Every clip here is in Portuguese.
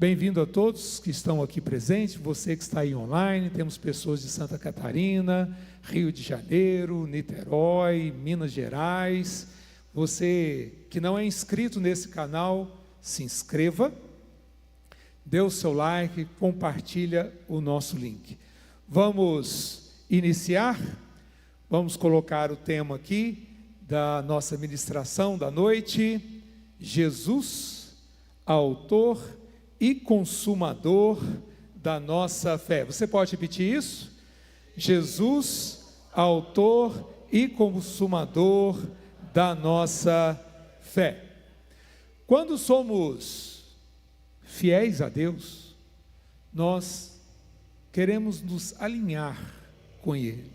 Bem-vindo a todos que estão aqui presentes, você que está aí online. Temos pessoas de Santa Catarina, Rio de Janeiro, Niterói, Minas Gerais. Você que não é inscrito nesse canal, se inscreva, dê o seu like, compartilha o nosso link. Vamos iniciar, vamos colocar o tema aqui da nossa ministração da noite: Jesus, autor e consumador da nossa fé. Você pode repetir isso? Jesus, autor e consumador da nossa fé. Quando somos fiéis a Deus, nós queremos nos alinhar com Ele,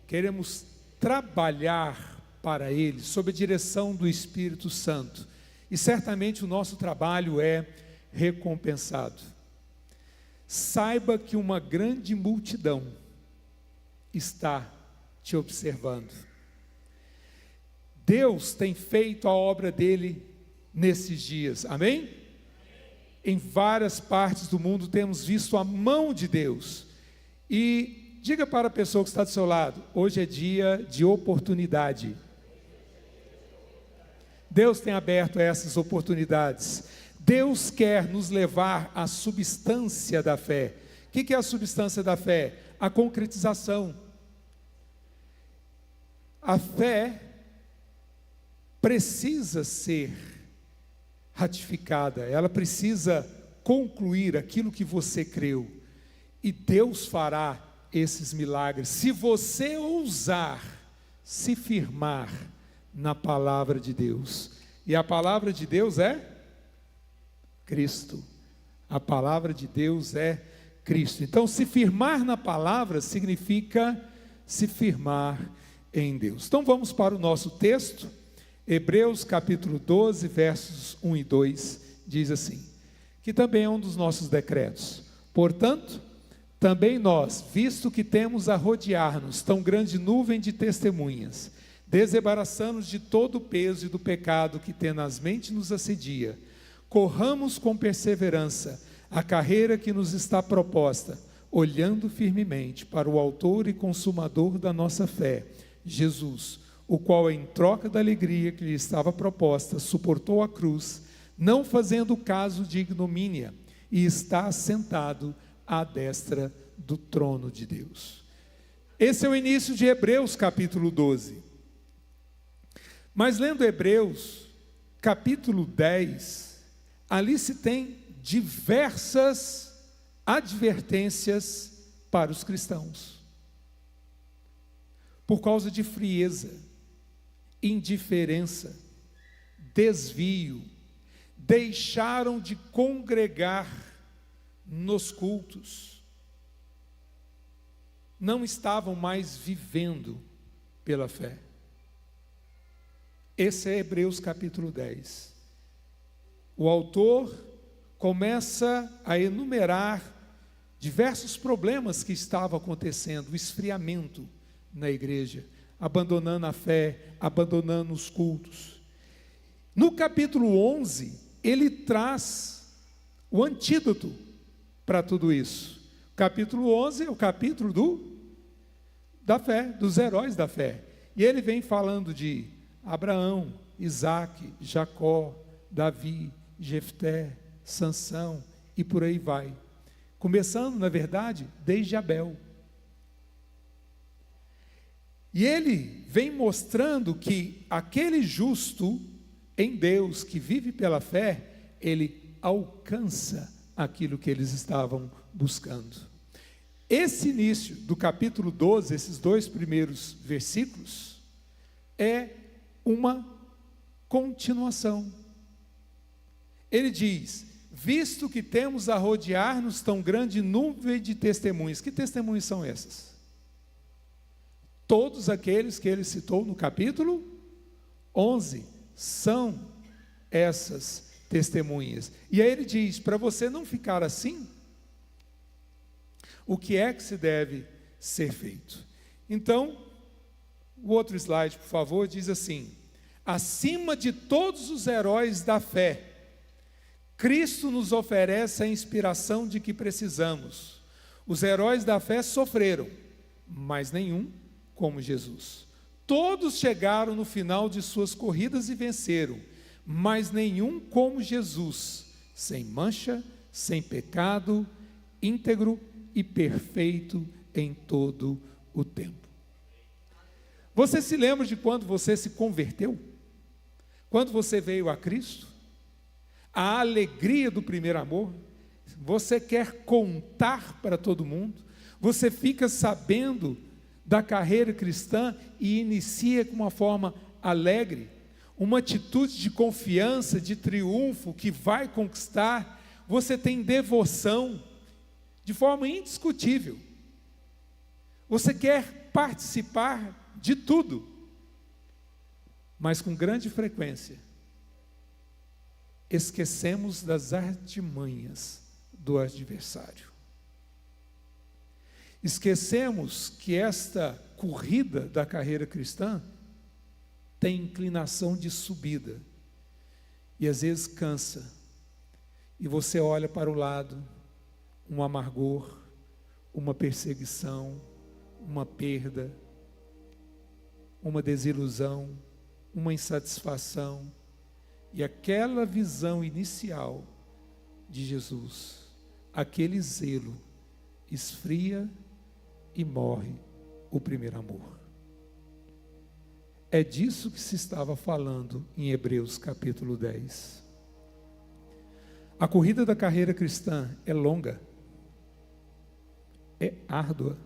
queremos trabalhar para Ele, sob a direção do Espírito Santo, e certamente o nosso trabalho é recompensado. Saiba que uma grande multidão está te observando. Deus tem feito a obra dele nesses dias, amém? Em várias partes do mundo temos visto a mão de Deus. E diga para a pessoa que está do seu lado: hoje é dia de oportunidade. Deus tem aberto essas oportunidades. Deus quer nos levar à substância da fé. O que é a substância da fé? A concretização. A fé precisa ser ratificada, ela precisa concluir aquilo que você creu, e Deus fará esses milagres, se você ousar se firmar na palavra de Deus. E a palavra de Deus é Cristo. A palavra de Deus é Cristo. Então, se firmar na palavra significa se firmar em Deus. Então vamos para o nosso texto. Hebreus capítulo 12, versos 1 e 2, diz assim, que também é um dos nossos decretos: portanto, também nós, visto que temos a rodear-nos tão grande nuvem de testemunhas, desembaraçando-nos de todo o peso e do pecado que tenazmente nos assedia, corramos com perseverança a carreira que nos está proposta, olhando firmemente para o autor e consumador da nossa fé, Jesus, o qual, em troca da alegria que lhe estava proposta, suportou a cruz, não fazendo caso de ignomínia, e está assentado à destra do trono de Deus. Esse é o início de Hebreus capítulo 12. Mas lendo Hebreus capítulo 10, ali se tem diversas advertências para os cristãos, por causa de frieza, indiferença, desvio, deixaram de congregar nos cultos, não estavam mais vivendo pela fé. Esse é Hebreus capítulo 10. O autor começa a enumerar diversos problemas que estavam acontecendo, o esfriamento na igreja, abandonando a fé, abandonando os cultos. No capítulo 11, ele traz o antídoto para tudo isso. O capítulo 11 é o capítulo da fé, dos heróis da fé. E ele vem falando de Abraão, Isaque, Jacó, Davi, Jefté, Sansão e por aí vai. Começando, na verdade, desde Abel. E ele vem mostrando que aquele justo em Deus, que vive pela fé, ele alcança aquilo que eles estavam buscando. Esse início do capítulo 12, esses dois primeiros versículos, é uma continuação. Ele diz: visto que temos a rodear-nos tão grande nuvem de testemunhas. Que testemunhas são essas? Todos aqueles que ele citou no capítulo 11 são essas testemunhas. E aí ele diz: para você não ficar assim, o que é que se deve ser feito? Então, o outro slide, por favor, diz assim: acima de todos os heróis da fé, Cristo nos oferece a inspiração de que precisamos. Os heróis da fé sofreram, mas nenhum como Jesus. Todos chegaram no final de suas corridas e venceram, mas nenhum como Jesus, sem mancha, sem pecado, íntegro e perfeito em todo o tempo. Você se lembra de quando você se converteu? Quando você veio a Cristo? A alegria do primeiro amor? Você quer contar para todo mundo? Você fica sabendo da carreira cristã e inicia com uma forma alegre, uma atitude de confiança, de triunfo, que vai conquistar. Você tem devoção de forma indiscutível. Você quer participar de tudo, mas com grande frequência esquecemos das artimanhas do adversário. Esquecemos que esta corrida da carreira cristã tem inclinação de subida e às vezes cansa, e você olha para o lado, um amargor, uma perseguição, uma perda, uma desilusão, uma insatisfação, e aquela visão inicial de Jesus, aquele zelo, esfria e morre o primeiro amor. É disso que se estava falando em Hebreus capítulo 10. A corrida da carreira cristã é longa, é árdua,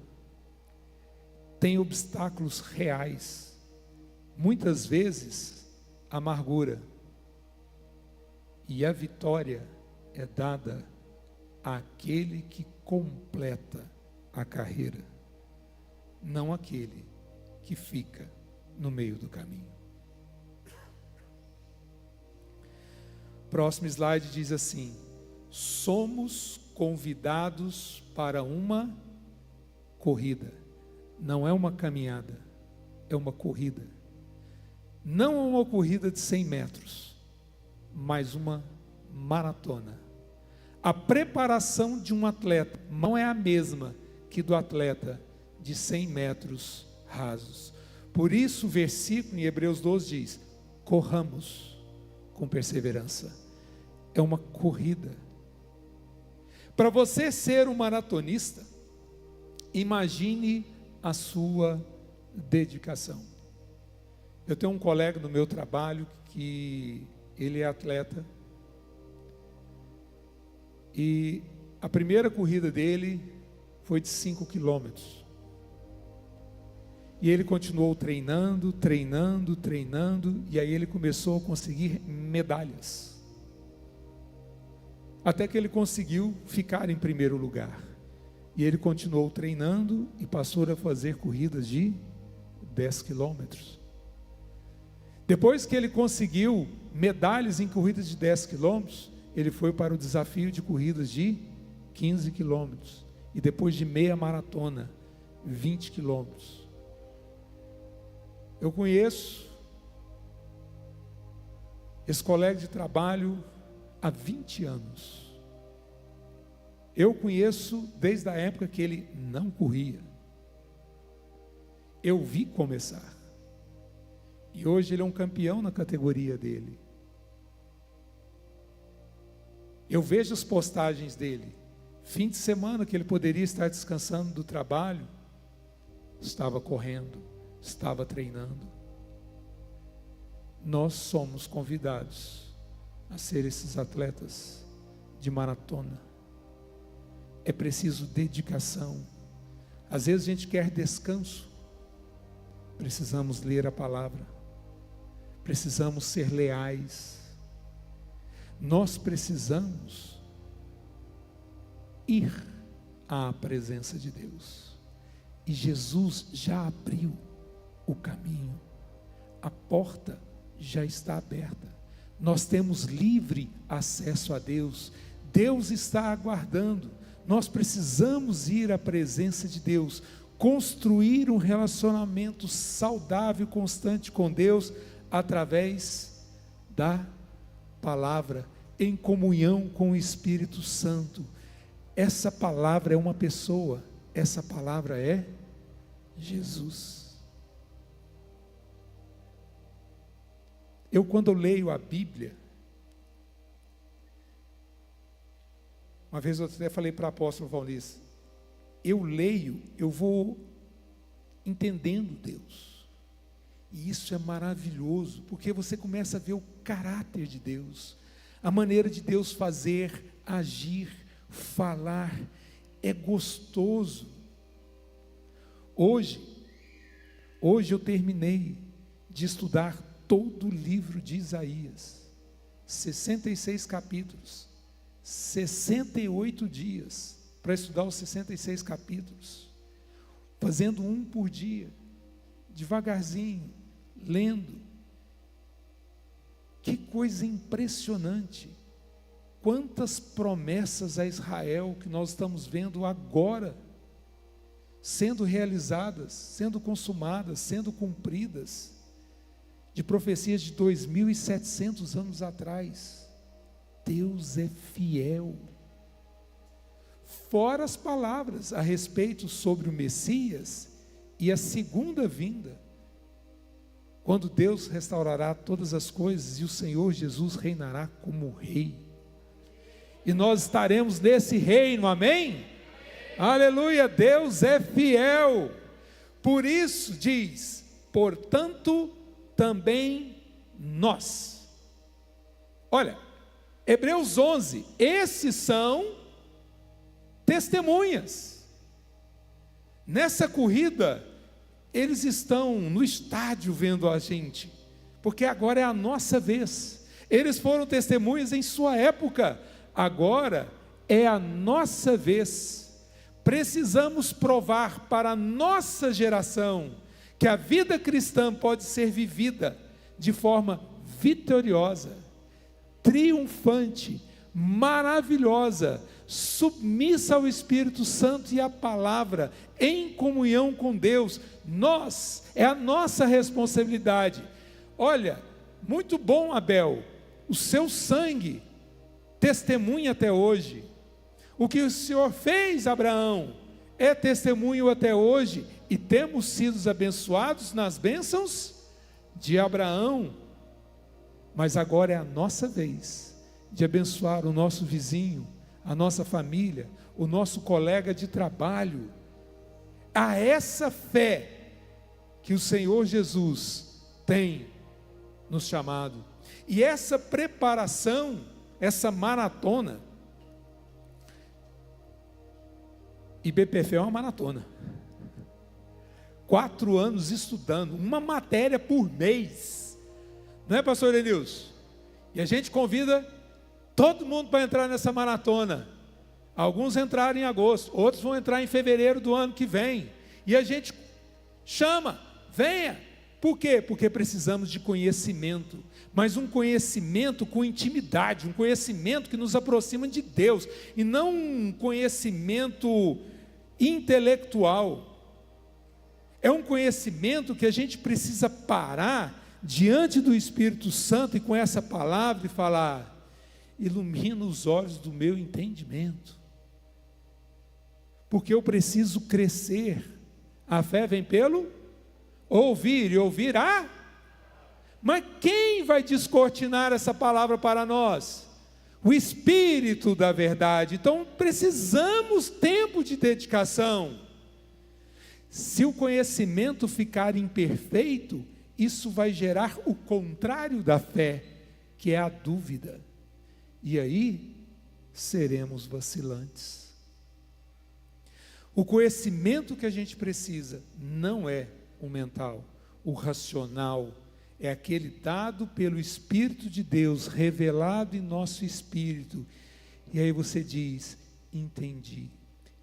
tem obstáculos reais, muitas vezes amargura, e a vitória é dada àquele que completa a carreira, não aquele que fica no meio do caminho. Próximo slide diz assim: somos convidados para uma corrida. Não é uma caminhada, é uma corrida. Não é uma corrida de 100 metros, mas uma maratona. A preparação de um atleta não é a mesma que do atleta de 100 metros rasos. Por isso o versículo em Hebreus 12 diz: corramos com perseverança. É uma corrida. Para você ser um maratonista, imagine a sua dedicação. Eu tenho um colega no meu trabalho que ele é atleta, e a primeira corrida dele foi de 5 quilômetros. E ele continuou treinando, e aí ele começou a conseguir medalhas. Até que ele conseguiu ficar em primeiro lugar. E ele continuou treinando e passou a fazer corridas de 10 quilômetros. Depois que ele conseguiu medalhas em corridas de 10 quilômetros, ele foi para o desafio de corridas de 15 quilômetros. E depois de meia maratona, 20 quilômetros. Eu conheço esse colega de trabalho há 20 anos. Eu conheço desde a época que ele não corria. Eu vi começar. E hoje ele é um campeão na categoria dele. Eu vejo as postagens dele. Fim de semana que ele poderia estar descansando do trabalho, estava correndo, estava treinando. Nós somos convidados a ser esses atletas de maratona. É preciso dedicação. Às vezes a gente quer descanso. Precisamos ler a palavra. Precisamos ser leais. Nós precisamos ir à presença de Deus. E Jesus já abriu o caminho. A porta já está aberta. Nós temos livre acesso a Deus. Deus está aguardando. Nós precisamos ir à presença de Deus, construir um relacionamento saudável e constante com Deus através da palavra em comunhão com o Espírito Santo. Essa palavra é uma pessoa, essa palavra é Jesus. Quando eu leio a Bíblia, uma vez eu até falei para o apóstolo Valnice, eu leio, eu vou entendendo Deus, e isso é maravilhoso, porque você começa a ver o caráter de Deus, a maneira de Deus fazer, agir, falar, é gostoso. Hoje eu terminei de estudar todo o livro de Isaías, 66 capítulos, 68 dias, para estudar os 66 capítulos, fazendo um por dia, devagarzinho, lendo. Que coisa impressionante, quantas promessas a Israel que nós estamos vendo agora, sendo realizadas, sendo consumadas, sendo cumpridas, de profecias de 2.700 anos atrás. Deus é fiel. Fora as palavras a respeito sobre o Messias e a segunda vinda, quando Deus restaurará todas as coisas e o Senhor Jesus reinará como rei, e nós estaremos nesse reino, amém? Aleluia, Deus é fiel. Por isso diz, portanto, também nós. Olha, Hebreus 11, esses são testemunhas. Nessa corrida, eles estão no estádio vendo a gente, porque agora é a nossa vez. Eles foram testemunhas em sua época, agora é a nossa vez. Precisamos provar para a nossa geração que a vida cristã pode ser vivida de forma vitoriosa, triunfante, maravilhosa, submissa ao Espírito Santo e à palavra, em comunhão com Deus. É a nossa responsabilidade. Olha, muito bom, Abel, o seu sangue testemunha até hoje. O que o Senhor fez, Abraão, é testemunho até hoje, e temos sido abençoados nas bênçãos de Abraão. Mas agora é a nossa vez de abençoar o nosso vizinho, a nossa família, o nosso colega de trabalho. A essa fé que o Senhor Jesus tem nos chamado. E essa preparação, essa maratona, IBPF é uma maratona, 4 anos estudando, uma matéria por mês, não é, pastor Edenilson? E a gente convida todo mundo para entrar nessa maratona. Alguns entraram em agosto, outros vão entrar em fevereiro do ano que vem, e a gente chama, venha. Por quê? Porque precisamos de conhecimento, mas um conhecimento com intimidade, um conhecimento que nos aproxima de Deus, e não um conhecimento intelectual. É um conhecimento que a gente precisa parar diante do Espírito Santo e com essa palavra e falar: ilumina os olhos do meu entendimento, porque eu preciso crescer. A fé vem pelo ouvir, e ouvir a... Mas quem vai descortinar essa palavra para nós? O Espírito da verdade. Então precisamos tempo de dedicação. Se o conhecimento ficar imperfeito, isso vai gerar o contrário da fé, que é a dúvida, e aí seremos vacilantes. O conhecimento que a gente precisa não é o mental, o racional, é aquele dado pelo Espírito de Deus, revelado em nosso espírito. E aí você diz: entendi.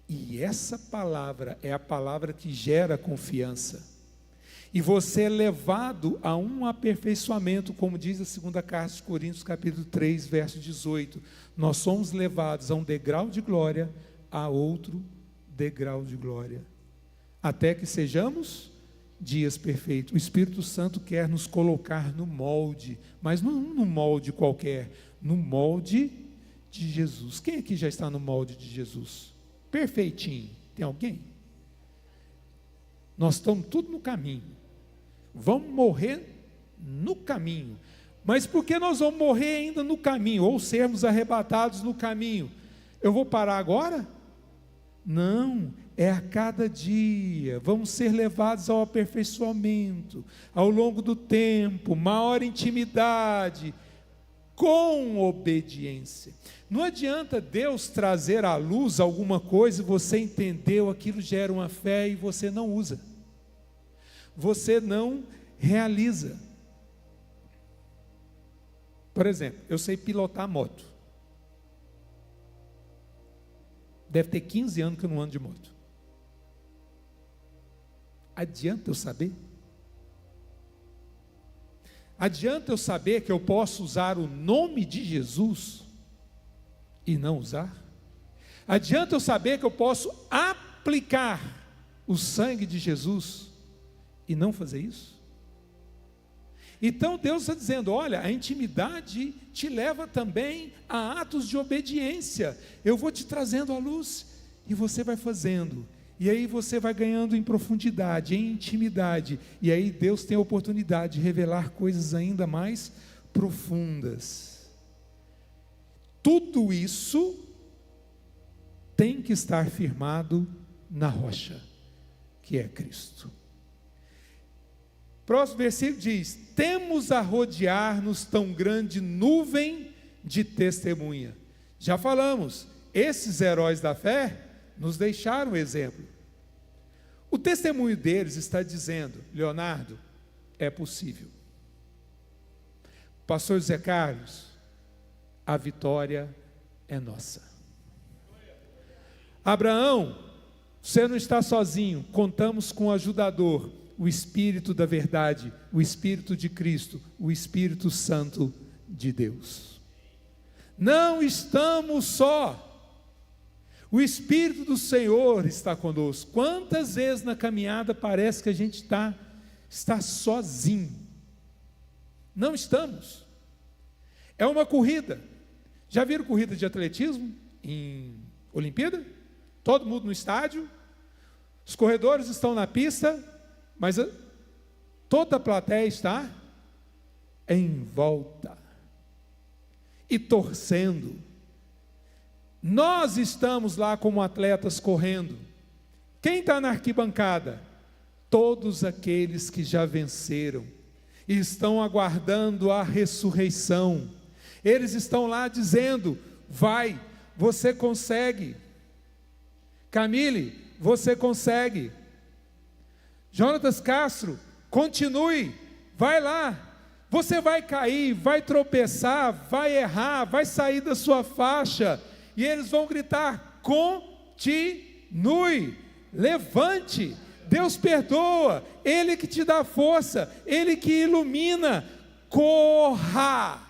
E essa palavra é a palavra que gera confiança, e você é levado a um aperfeiçoamento, como diz a segunda carta de Coríntios, capítulo 3, verso 18, nós somos levados a um degrau de glória, a outro degrau de glória, até que sejamos dias perfeitos. O Espírito Santo quer nos colocar no molde, mas não num molde qualquer, no molde de Jesus. Quem aqui já está no molde de Jesus? Perfeitinho. Tem alguém? Nós estamos tudo no caminho. Vamos morrer no caminho. Mas por que nós vamos morrer ainda no caminho, ou sermos arrebatados no caminho? Eu vou parar agora? Não, é a cada dia. Vamos ser levados ao aperfeiçoamento, ao longo do tempo, maior intimidade, com obediência. Não adianta Deus trazer à luz alguma coisa e você entendeu, aquilo gera uma fé e você não usa. Você não realiza. Por exemplo, eu sei pilotar moto. Deve ter 15 anos que eu não ando de moto. Adianta eu saber? Adianta eu saber que eu posso usar o nome de Jesus e não usar? Adianta eu saber que eu posso aplicar o sangue de Jesus e não fazer isso? Então Deus está dizendo, olha, a intimidade te leva também a atos de obediência. Eu vou te trazendo à luz e você vai fazendo. E aí você vai ganhando em profundidade, em intimidade. E aí Deus tem a oportunidade de revelar coisas ainda mais profundas. Tudo isso tem que estar firmado na rocha, que é Cristo. Próximo versículo diz: temos a rodear-nos tão grande nuvem de testemunha. Já falamos, esses heróis da fé nos deixaram exemplo. O testemunho deles está dizendo: Leonardo, é possível. Pastor José Carlos, a vitória é nossa. Abraão, você não está sozinho, contamos com o ajudador, o Espírito da verdade, o Espírito de Cristo, o Espírito Santo de Deus. Não estamos só. O Espírito do Senhor está conosco. Quantas vezes na caminhada parece que a gente está sozinho? Não estamos. É uma corrida. Já viram corrida de atletismo em Olimpíada? Todo mundo no estádio, os corredores estão na pista, mas toda a plateia está em volta e torcendo. Nós estamos lá como atletas correndo. Quem está na arquibancada? Todos aqueles que já venceram e estão aguardando a ressurreição. Eles estão lá dizendo: vai, você consegue. Camille, você consegue. Jonatas Castro, continue, vai lá. Você vai cair, vai tropeçar, vai errar, vai sair da sua faixa. E eles vão gritar: continue, levante, Deus perdoa, Ele que te dá força, Ele que ilumina, corra.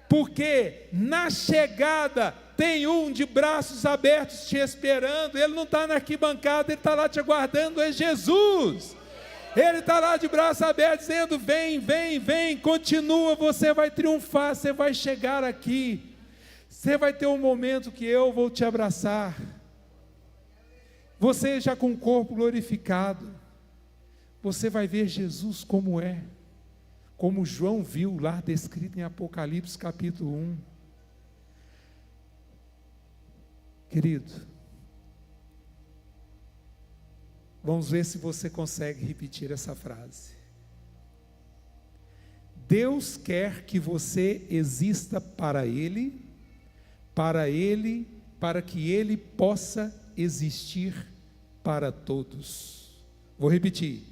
Porque na chegada tem um de braços abertos te esperando. Ele não está na arquibancada, ele está lá te aguardando, é Jesus. Ele está lá de braços abertos dizendo: vem, vem, vem, continua, você vai triunfar, você vai chegar aqui. Você vai ter um momento que eu vou te abraçar. Você já com o corpo glorificado, você vai ver Jesus como é, como João viu lá descrito em Apocalipse capítulo 1. Querido, vamos ver se você consegue repetir essa frase. Deus quer que você exista para Ele, para que Ele possa existir para todos. Vou repetir.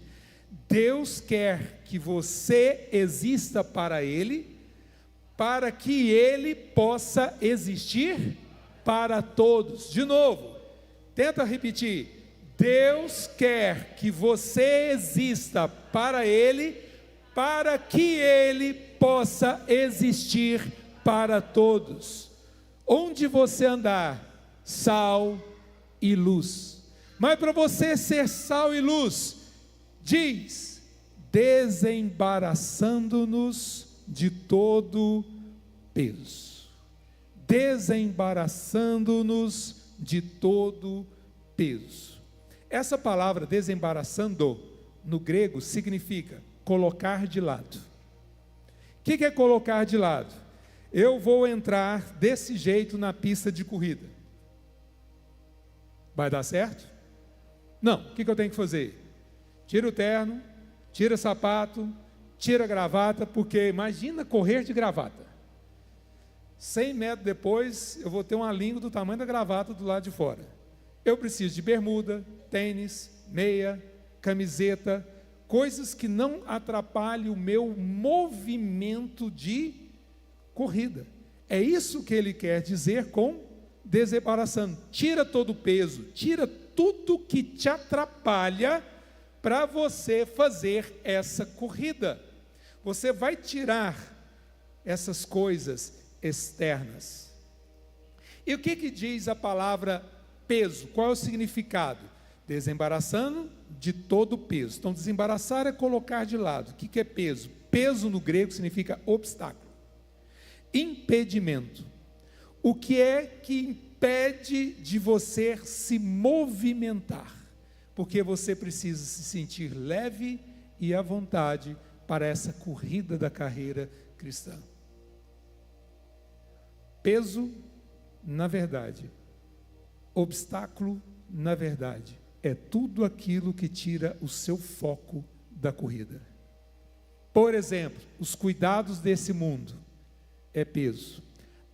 Deus quer que você exista para Ele, para que Ele possa existir para todos. De novo, tenta repetir. Deus quer que você exista para Ele, para que Ele possa existir para todos. Onde você andar, sal e luz. Mas para você ser sal e luz, diz: desembaraçando-nos de todo peso. Desembaraçando-nos de todo peso. Essa palavra desembaraçando, no grego, significa colocar de lado. O que é colocar de lado? Eu vou entrar desse jeito na pista de corrida. Vai dar certo? Não. O que eu tenho que fazer? Tira o terno, tira o sapato, tira a gravata, porque imagina correr de gravata. 100 metros depois, eu vou ter uma língua do tamanho da gravata do lado de fora. Eu preciso de bermuda, tênis, meia, camiseta, coisas que não atrapalhem o meu movimento de corrida. É isso que ele quer dizer com desembaraçando. Tira todo o peso, tira tudo que te atrapalha para você fazer essa corrida. Você vai tirar essas coisas externas. E o que diz a palavra peso? Qual é o significado? Desembaraçando de todo o peso. Então, desembaraçar é colocar de lado. O que é peso? Peso no grego significa obstáculo, impedimento. O que é que impede de você se movimentar? Porque você precisa se sentir leve e à vontade para essa corrida da carreira cristã. Peso, na verdade, obstáculo, na verdade, é tudo aquilo que tira o seu foco da corrida. Por exemplo, os cuidados desse mundo é peso.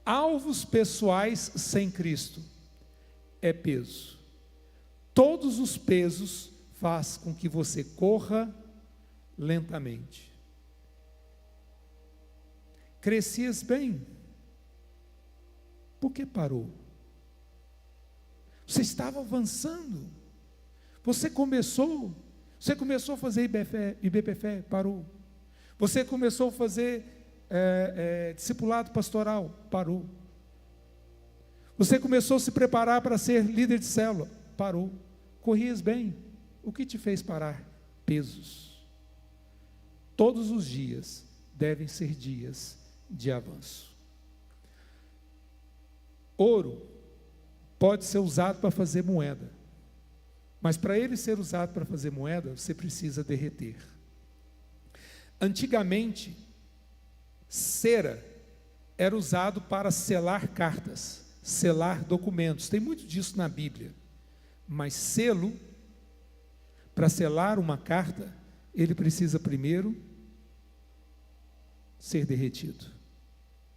Alvos pessoais sem Cristo é peso. Todos os pesos faz com que você corra lentamente. Crescias bem, por que parou? Você estava avançando. Você começou a fazer IBPFé, parou. Você começou a fazer discipulado pastoral, parou. Você começou a se preparar para ser líder de célula, parou. Corrias bem, o que te fez parar? Pesos. Todos os dias devem ser dias de avanço. Ouro pode ser usado para fazer moeda, mas para ele ser usado para fazer moeda, você precisa derreter. Antigamente, cera era usado para selar cartas, selar documentos. Tem muito disso na Bíblia. Mas selo, para selar uma carta, ele precisa primeiro ser derretido.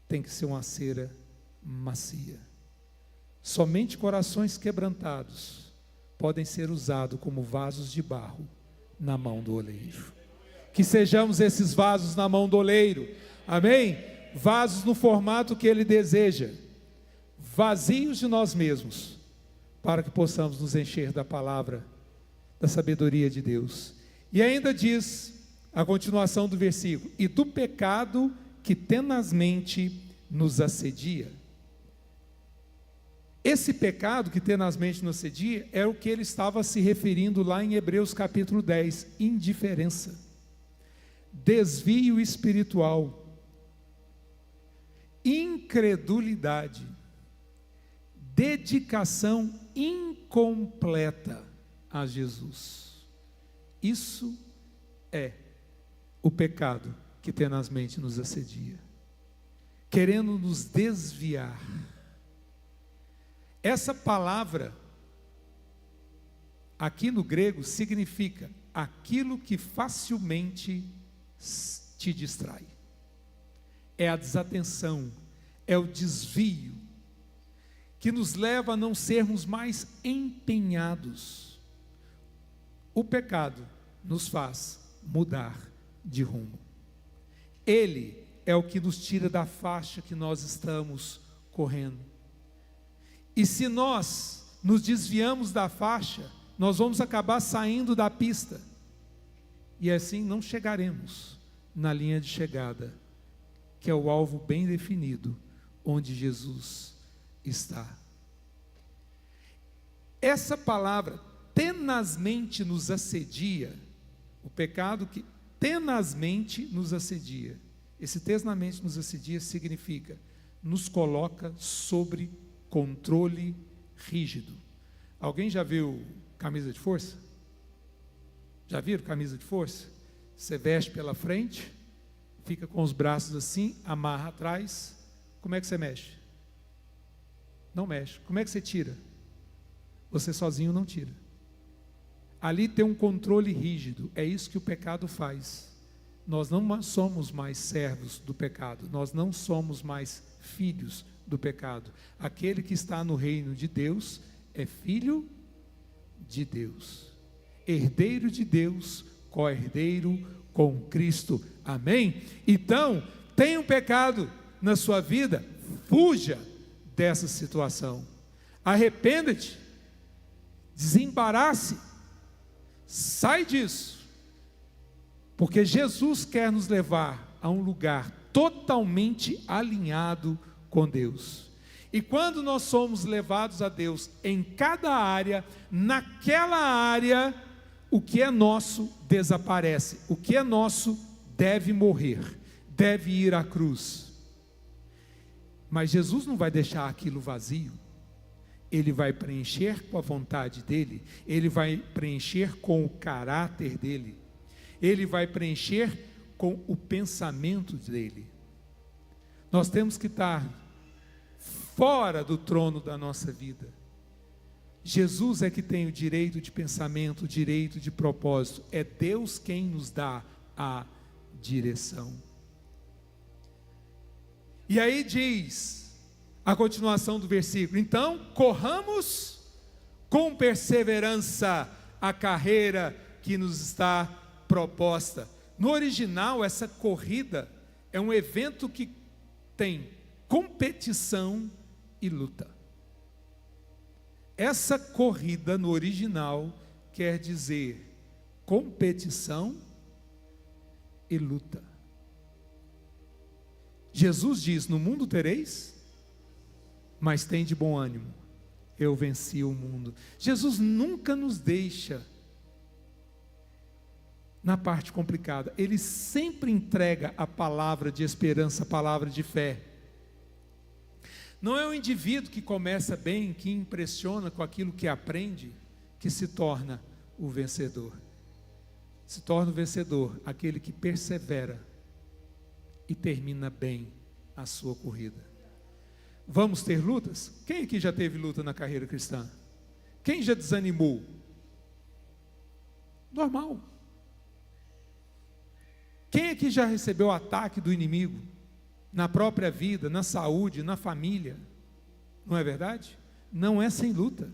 Tem que ser uma cera macia. Somente corações quebrantados podem ser usados como vasos de barro na mão do oleiro. Que sejamos esses vasos na mão do oleiro. Amém? Vasos no formato que ele deseja, vazios de nós mesmos, para que possamos nos encher da palavra, da sabedoria de Deus. E ainda diz a continuação do versículo: e do pecado que tenazmente nos assedia. Esse pecado que tenazmente nos assedia é o que ele estava se referindo lá em Hebreus capítulo 10, indiferença, desvio espiritual, incredulidade, dedicação incompleta a Jesus. Isso é o pecado que tenazmente nos assedia, querendo nos desviar. Essa palavra aqui no grego significa aquilo que facilmente te distrai. É a desatenção, é o desvio que nos leva a não sermos mais empenhados. O pecado nos faz mudar de rumo. Ele é o que nos tira da faixa que nós estamos correndo. E se nós nos desviamos da faixa, nós vamos acabar saindo da pista. E assim não chegaremos na linha de chegada, que é o alvo bem definido, onde Jesus está. Essa palavra tenazmente nos assedia, o pecado que tenazmente nos assedia, esse tenazmente nos assedia significa, nos coloca sobre controle rígido. Alguém já viu camisa de força? Já viram camisa de força? Você veste pela frente, fica com os braços assim, amarra atrás, como é que você mexe? Não mexe. Como é que você tira? Você sozinho não tira. Ali tem um controle rígido, é isso que o pecado faz. Nós não somos mais servos do pecado, nós não somos mais filhos do pecado. Aquele que está no reino de Deus é filho de Deus, herdeiro de Deus, co-herdeiro com Cristo, amém? Então, tem um pecado na sua vida, fuja dessa situação, arrependa-te, desembarace, sai disso, porque Jesus quer nos levar a um lugar totalmente alinhado com Deus. E quando nós somos levados a Deus em cada área, naquela área, o que é nosso desaparece, o que é nosso deve morrer, deve ir à cruz. Mas Jesus não vai deixar aquilo vazio. Ele vai preencher com a vontade dele, ele vai preencher com o caráter dele, ele vai preencher com o pensamento dele. Nós temos que estar fora do trono da nossa vida. Jesus é que tem o direito de pensamento, o direito de propósito. É Deus quem nos dá a direção. E aí diz a continuação do versículo: então corramos com perseverança a carreira que nos está proposta. No original, essa corrida é um evento que tem competição e luta. Essa corrida no original quer dizer competição e luta. Jesus diz: no mundo tereis, mas tem de bom ânimo, eu venci o mundo. Jesus nunca nos deixa na parte complicada, ele sempre entrega a palavra de esperança, a palavra de fé. Não é o indivíduo que começa bem, que impressiona com aquilo que aprende, que se torna o vencedor. Se torna o vencedor aquele que persevera e termina bem a sua corrida. Vamos ter lutas? Quem aqui já teve luta na carreira cristã? Quem já desanimou? Normal. Quem aqui já recebeu ataque do inimigo? Na própria vida, na saúde, na família? Não é verdade? Não é sem luta.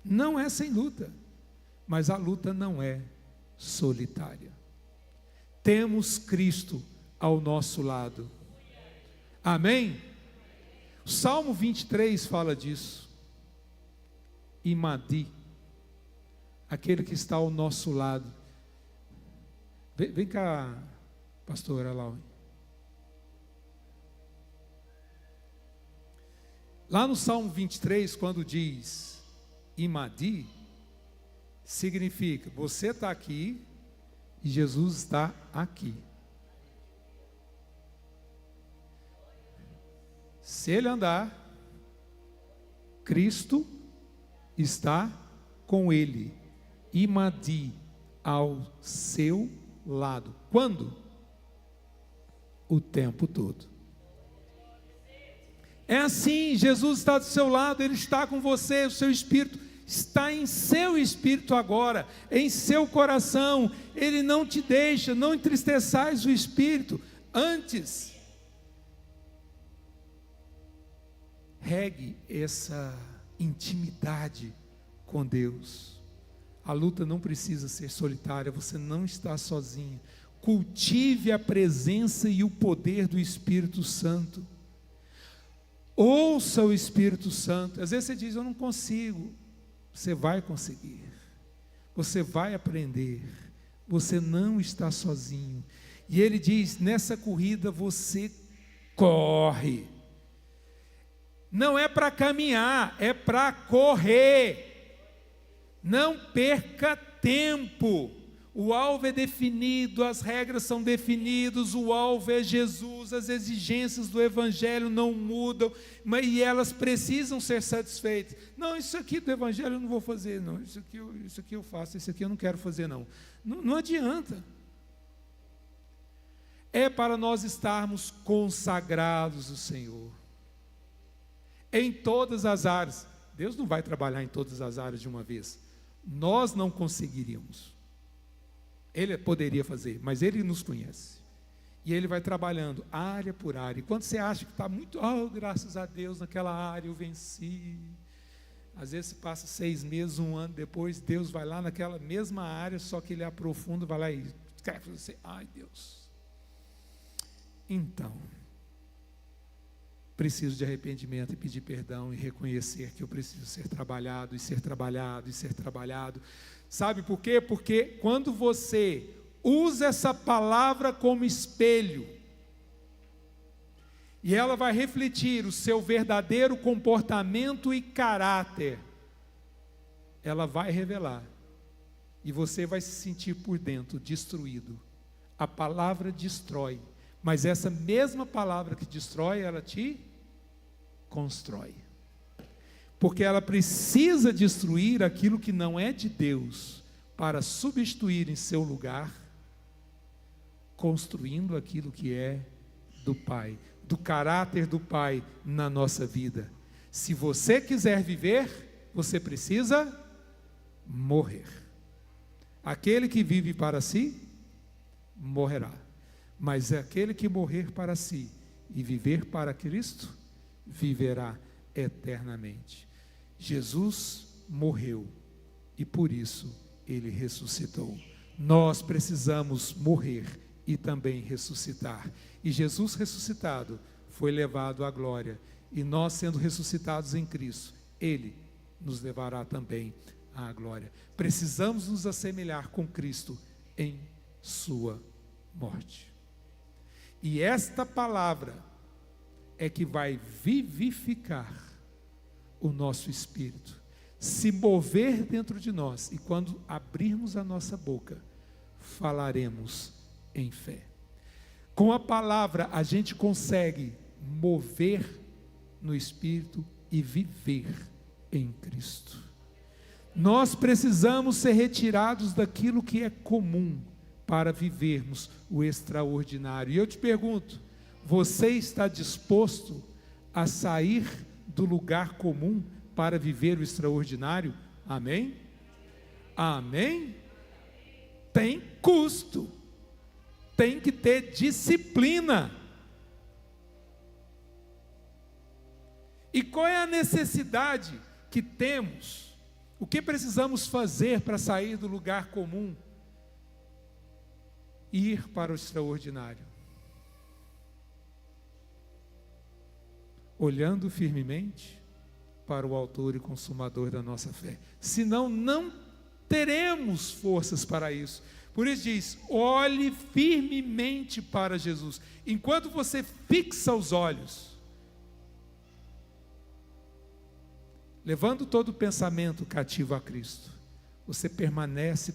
Não é sem luta. Mas a luta não é solitária. Temos Cristo ao nosso lado. Amém? O Salmo 23 fala disso. Imadi, aquele que está ao nosso lado. Vem cá, pastora Laura. Lá no Salmo 23, quando diz Imadi, significa você está aqui e Jesus está aqui. Se ele andar, Cristo está com ele. Imadi, ao seu lado. Quando? O tempo todo. É assim, Jesus está do seu lado, ele está com você, o seu espírito está em seu espírito agora, em seu coração. Ele não te deixa, não entristeçais o espírito. Antes, regue essa intimidade com Deus. A luta não precisa ser solitária, você não está sozinho. Cultive a presença e o poder do Espírito Santo. Ouça o Espírito Santo. Às vezes você diz: eu não consigo. Você vai conseguir. Você vai aprender. Você não está sozinho. E ele diz: nessa corrida você corre. Não é para caminhar, é para correr. Não perca tempo. O alvo é definido, as regras são definidas, o alvo é Jesus, as exigências do Evangelho não mudam, e elas precisam ser satisfeitas. Não, isso aqui do Evangelho eu não vou fazer, não. Isso aqui eu faço, isso aqui eu não quero fazer, não. Não adianta. É para nós estarmos consagrados ao Senhor, em todas as áreas. Deus não vai trabalhar em todas as áreas de uma vez. Nós não conseguiríamos. Ele poderia fazer, mas Ele nos conhece. E Ele vai trabalhando área por área. E quando você acha que está muito, graças a Deus, naquela área eu venci. Às vezes passa 6 meses, 1 ano depois, Deus vai lá naquela mesma área, só que Ele aprofunda, vai lá e escreve você, ai Deus. Então, preciso de arrependimento e pedir perdão e reconhecer que eu preciso ser trabalhado, e ser trabalhado, e ser trabalhado. Sabe por quê? Porque quando você usa essa palavra como espelho, e ela vai refletir o seu verdadeiro comportamento e caráter, ela vai revelar, e você vai se sentir por dentro destruído. A palavra destrói, mas essa mesma palavra que destrói, ela te constrói. Porque ela precisa destruir aquilo que não é de Deus, para substituir em seu lugar, construindo aquilo que é do Pai, do caráter do Pai na nossa vida. Se você quiser viver, você precisa morrer. Aquele que vive para si, morrerá. Mas aquele que morrer para si e viver para Cristo, viverá eternamente. Jesus morreu e por isso Ele ressuscitou. Nós precisamos morrer e também ressuscitar. E Jesus ressuscitado foi levado à glória. E nós, sendo ressuscitados em Cristo, Ele nos levará também à glória. Precisamos nos assemelhar com Cristo em sua morte. E esta palavra é que vai vivificar o nosso espírito, se mover dentro de nós, e quando abrirmos a nossa boca, falaremos em fé. Com a palavra a gente consegue mover no espírito e viver em Cristo. Nós precisamos ser retirados daquilo que é comum para vivermos o extraordinário. E eu te pergunto, você está disposto a sair do lugar comum para viver o extraordinário? Amém? Amém? Tem custo, tem que ter disciplina. E qual é a necessidade que temos? O que precisamos fazer para sair do lugar comum e ir para o extraordinário? Olhando firmemente para o autor e consumador da nossa fé. Senão não teremos forças para isso. Por isso diz, olhe firmemente para Jesus. Enquanto você fixa os olhos, levando todo o pensamento cativo a Cristo, você permanece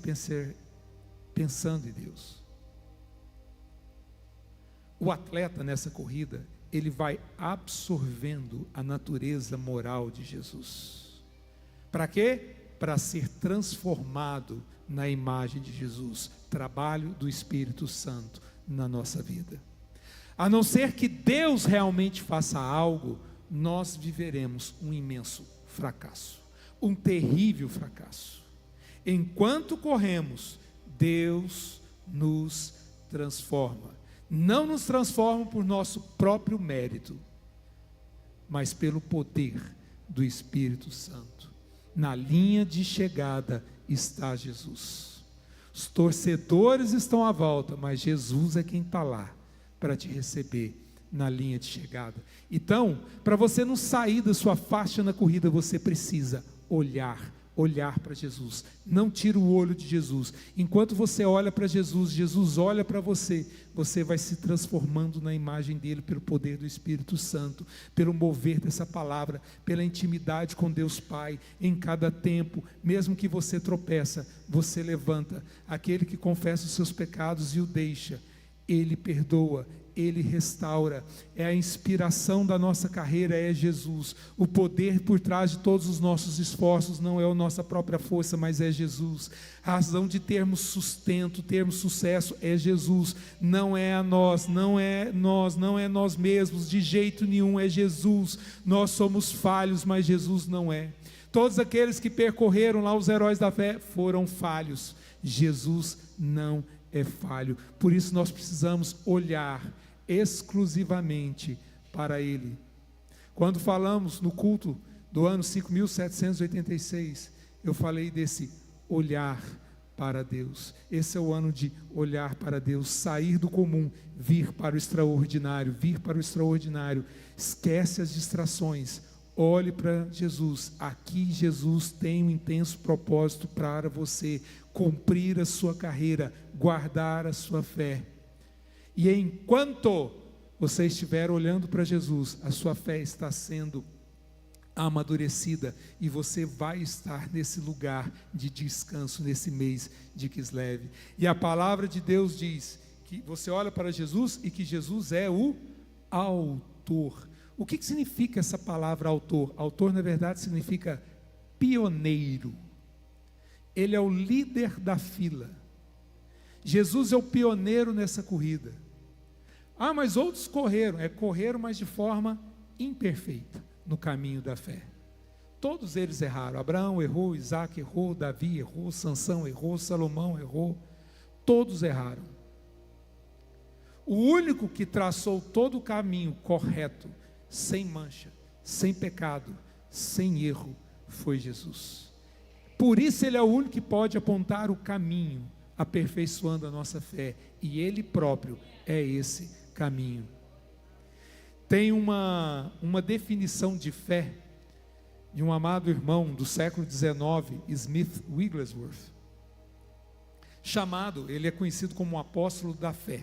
pensando em Deus. O atleta nessa corrida, ele vai absorvendo a natureza moral de Jesus. Para quê? Para ser transformado na imagem de Jesus. Trabalho do Espírito Santo na nossa vida. A não ser que Deus realmente faça algo, nós viveremos um imenso fracasso, um terrível fracasso. Enquanto corremos, Deus nos transforma. Não nos transforma por nosso próprio mérito, mas pelo poder do Espírito Santo. Na linha de chegada está Jesus. Os torcedores estão à volta, mas Jesus é quem está lá para te receber na linha de chegada. Então, para você não sair da sua faixa na corrida, você precisa olhar olhar para Jesus. Não tira o olho de Jesus. Enquanto você olha para Jesus, Jesus olha para você, você vai se transformando na imagem dele pelo poder do Espírito Santo, pelo mover dessa palavra, pela intimidade com Deus Pai. Em cada tempo, mesmo que você tropeça, você levanta. Aquele que confessa os seus pecados e o deixa, ele perdoa, ele restaura. É a inspiração da nossa carreira, é Jesus. O poder por trás de todos os nossos esforços não é a nossa própria força, mas é Jesus. A razão de termos sustento, termos sucesso é Jesus. Não é a nós, não é nós mesmos, de jeito nenhum, é Jesus. Nós somos falhos, mas Jesus não é. Todos aqueles que percorreram lá os heróis da fé foram falhos. Jesus não é falho. Por isso nós precisamos olhar exclusivamente para Ele. Quando falamos no culto do ano 5786, eu falei desse olhar para Deus. Esse é o ano de olhar para Deus, sair do comum, vir para o extraordinário, vir para o extraordinário. Esquece as distrações, olhe para Jesus. Aqui Jesus tem um intenso propósito para você, cumprir a sua carreira, guardar a sua fé. E enquanto você estiver olhando para Jesus, a sua fé está sendo amadurecida e você vai estar nesse lugar de descanso nesse mês de Kislev. E a palavra de Deus diz que você olha para Jesus e que Jesus é o autor. O que significa essa palavra autor? Autor, na verdade, significa pioneiro. Ele é o líder da fila. Jesus é o pioneiro nessa corrida. Ah, mas outros correram, mas de forma imperfeita no caminho da fé. Todos eles erraram. Abraão errou, Isaac errou, Davi errou, Sansão errou, Salomão errou. Todos erraram. O único que traçou todo o caminho correto, sem mancha, sem pecado, sem erro, foi Jesus. Por isso ele é o único que pode apontar o caminho, aperfeiçoando a nossa fé, e ele próprio é esse caminho. Tem uma definição de fé de um amado irmão do século XIX, Smith Wigglesworth, ele é conhecido como o apóstolo da fé,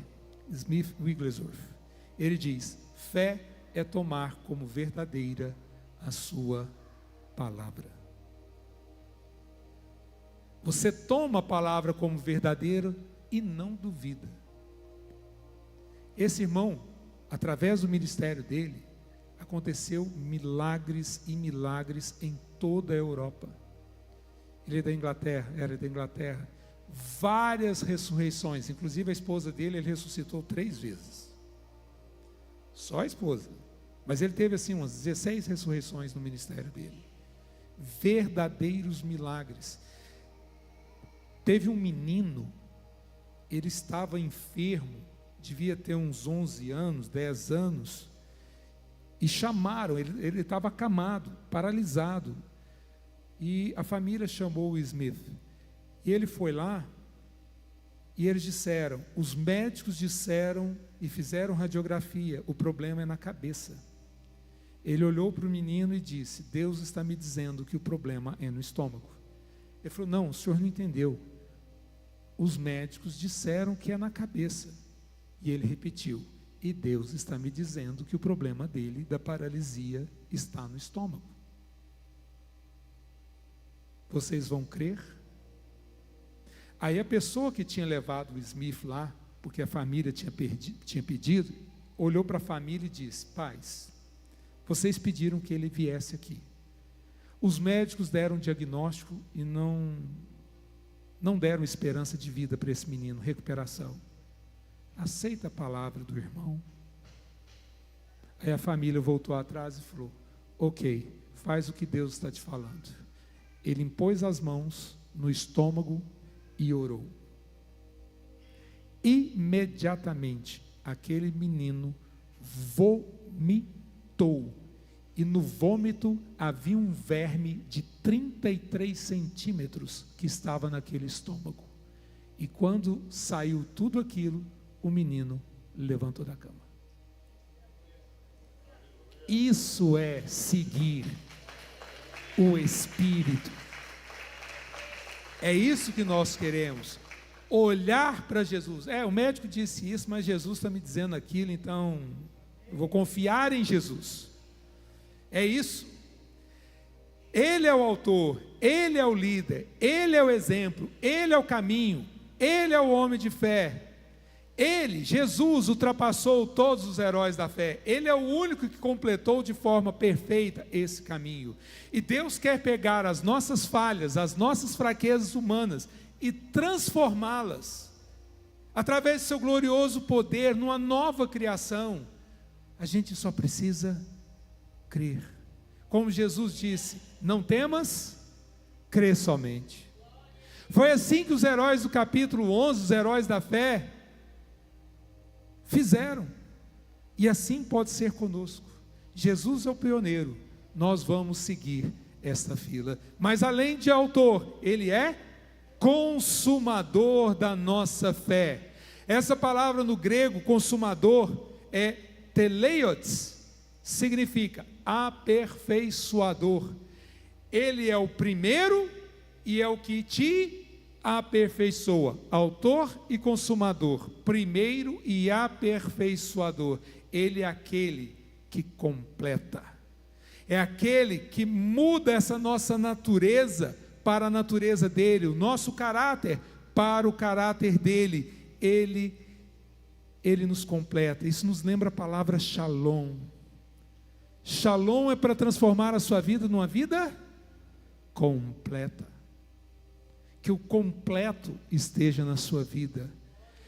Smith Wigglesworth. Ele diz: fé é tomar como verdadeira a sua palavra. Você toma a palavra como verdadeira e não duvida. Esse irmão, através do ministério dele, aconteceu milagres e milagres em toda a Europa. Ele era da Inglaterra. Várias ressurreições, inclusive a esposa dele, ele ressuscitou 3 vezes. Só a esposa. Mas ele teve assim umas 16 ressurreições no ministério dele. Verdadeiros milagres. Teve um menino, ele estava enfermo, devia ter uns 11 anos, 10 anos, e chamaram, ele estava acamado, paralisado, e a família chamou o Smith, e ele foi lá, e eles disseram, os médicos disseram, e fizeram radiografia, o problema é na cabeça. Ele olhou para o menino e disse: Deus está me dizendo que o problema é no estômago. Ele falou: não, o senhor não entendeu. Os médicos disseram que é na cabeça. E ele repetiu: e Deus está me dizendo que o problema dele, da paralisia, está no estômago. Vocês vão crer? Aí a pessoa que tinha levado o Smith lá, porque a família tinha pedido, olhou para a família e disse: pais, vocês pediram que ele viesse aqui. Os médicos deram um diagnóstico e não deram esperança de vida para esse menino, recuperação. Aceita a palavra do irmão. Aí a família voltou atrás e falou: ok, faz o que Deus está te falando. Ele impôs as mãos no estômago e orou. Imediatamente aquele menino vomitou, e no vômito havia um verme de 33 centímetros que estava naquele estômago. E quando saiu tudo aquilo, o menino levantou da cama. Isso é seguir o Espírito. É isso que nós queremos. Olhar para Jesus. O médico disse isso, mas Jesus está me dizendo aquilo, então eu vou confiar em Jesus. É isso. Ele é o autor, Ele é o líder, Ele é o exemplo, Ele é o caminho, Ele é o homem de fé. Ele, Jesus, ultrapassou todos os heróis da fé. Ele é o único que completou de forma perfeita esse caminho. E Deus quer pegar as nossas falhas, as nossas fraquezas humanas e transformá-las, através do seu glorioso poder, numa nova criação. A gente só precisa crer. Como Jesus disse: não temas, crê somente. Foi assim que os heróis do capítulo 11, os heróis da fé, fizeram. E assim pode ser conosco. Jesus é o pioneiro, nós vamos seguir esta fila. Mas além de autor, Ele é consumador da nossa fé. Essa palavra no grego, consumador, é teleios, significa aperfeiçoador. Ele é o primeiro e é o que te aperfeiçoa. Autor e consumador, primeiro e aperfeiçoador. Ele é aquele que completa, é aquele que muda essa nossa natureza para a natureza dele, o nosso caráter para o caráter dele. Ele nos completa. Isso nos lembra a palavra shalom. Shalom é para transformar a sua vida numa vida completa. Que o completo esteja na sua vida.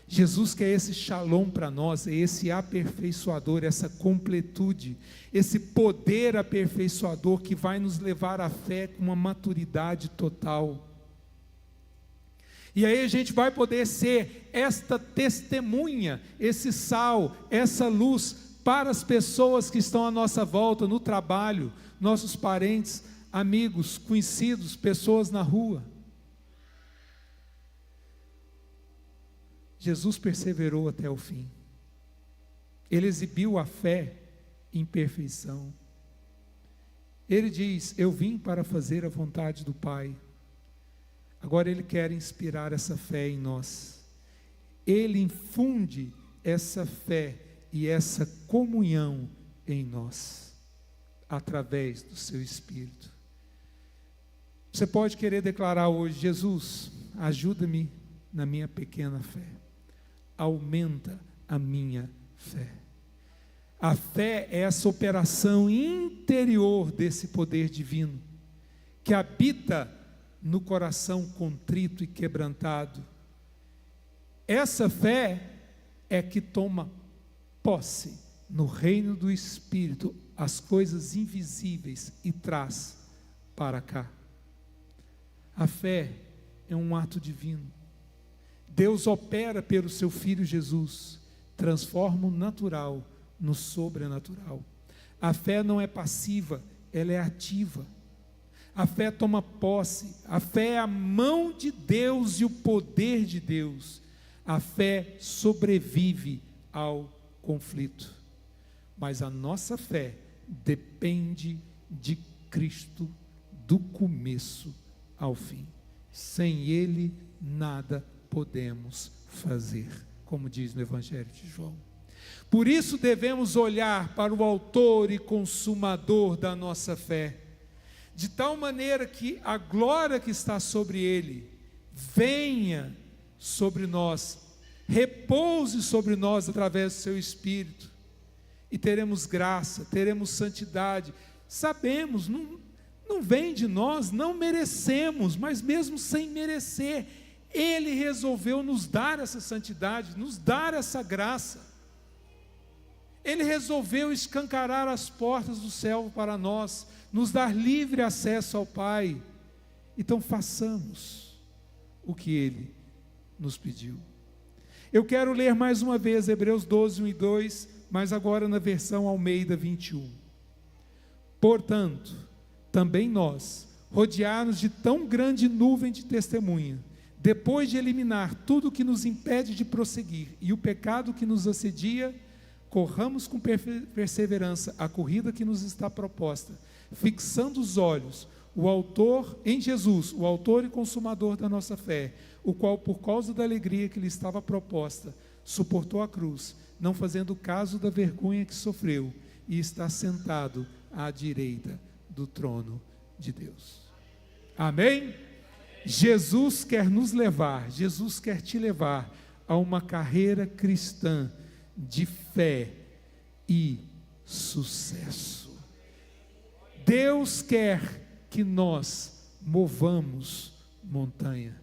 Jesus quer esse shalom para nós, é esse aperfeiçoador, essa completude, esse poder aperfeiçoador que vai nos levar à fé com uma maturidade total. E aí a gente vai poder ser esta testemunha, esse sal, essa luz para as pessoas que estão à nossa volta, no trabalho, nossos parentes, amigos, conhecidos, pessoas na rua. Jesus perseverou até o fim. Ele exibiu a fé em perfeição. Ele diz: eu vim para fazer a vontade do Pai. Agora Ele quer inspirar essa fé em nós. Ele infunde essa fé e essa comunhão em nós, através do seu Espírito. Você pode querer declarar hoje: Jesus, ajuda-me na minha pequena fé. Aumenta a minha fé. A fé é essa operação interior desse poder divino, que habita no coração contrito e quebrantado. Essa fé é que toma posse no reino do Espírito as coisas invisíveis e traz para cá. A fé é um ato divino. Deus opera pelo seu Filho Jesus, transforma o natural no sobrenatural. A fé não é passiva, ela é ativa. A fé toma posse, a fé é a mão de Deus e o poder de Deus. A fé sobrevive ao conflito. Mas a nossa fé depende de Cristo do começo ao fim. Sem Ele, nada podemos fazer, como diz no Evangelho de João. Por isso devemos olhar para o autor e consumador da nossa fé, de tal maneira que a glória que está sobre ele venha sobre nós, repouse sobre nós através do seu Espírito, e teremos graça, teremos santidade. Sabemos, não vem de nós, não merecemos, mas mesmo sem merecer, Ele resolveu nos dar essa santidade, nos dar essa graça. Ele resolveu escancarar as portas do céu para nós, nos dar livre acesso ao Pai. Então façamos o que Ele nos pediu. Eu quero ler mais uma vez Hebreus 12, 1 e 2, mas agora na versão Almeida 21. Portanto, também nós, rodeados de tão grande nuvem de testemunha, depois de eliminar tudo que nos impede de prosseguir e o pecado que nos assedia, corramos com perseverança a corrida que nos está proposta, fixando os olhos em Jesus, o autor e consumador da nossa fé, o qual, por causa da alegria que lhe estava proposta, suportou a cruz, não fazendo caso da vergonha que sofreu, e está sentado à direita do trono de Deus. Amém? Jesus quer nos levar, Jesus quer te levar a uma carreira cristã de fé e sucesso. Deus quer que nós movamos montanha.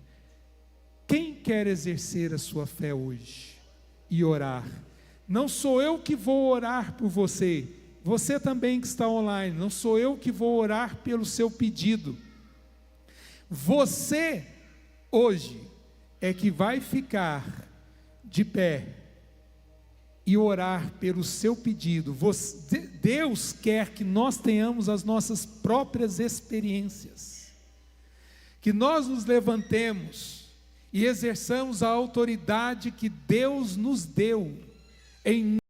Quem quer exercer a sua fé hoje e orar? Não sou eu que vou orar por você, você também que está online, não sou eu que vou orar pelo seu pedido. Você, hoje, é que vai ficar de pé e orar pelo seu pedido. Deus quer que nós tenhamos as nossas próprias experiências, que nós nos levantemos e exerçamos a autoridade que Deus nos deu, em